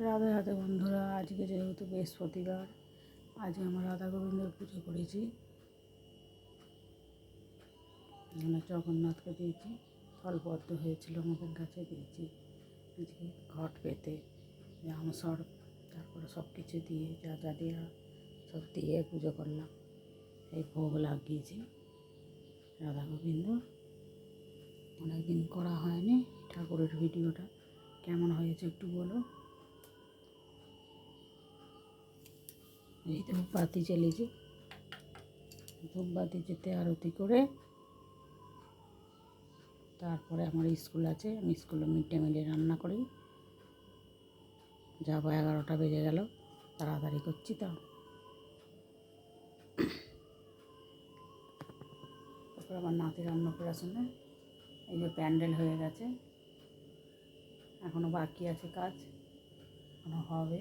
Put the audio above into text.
রাধে রাধে বন্ধুরা, আজকে যেহেতু বৃহস্পতিবার, আজকে আমরা রাধা গোবিন্দর পুজো করেছি। আমরা জগন্নাথকে দিয়েছি, ফলপদ্ম হয়েছিল আমাদের কাছে, দিয়েছি আজকে ঘট পেতে জাম সর্প, তারপরে সব কিছু দিয়ে যা যা দেওয়া সব দিয়ে পুজো করলাম। এই ভোগ লাগিয়েছি রাধা গোবিন্দ। অনেকদিন করা হয়নি। ঠাকুরের ভিডিওটা কেমন হয়েছে একটু বলো। এই ধূপবাতি জ্বেলেছি, ধূপবাতি যেতে আরতি করে তারপরে আমার স্কুল আছে, আমি স্কুলে মিড ডে মিলে রান্না করি। যাবো, 11টা বেজে গেল, তাড়াতাড়ি করছি তো। তারপর আমার নাতির অন্নপ্রাশনে এই যে প্যান্ডেল হয়ে গেছে, এখনও বাকি আছে কাজ, এখনও হবে।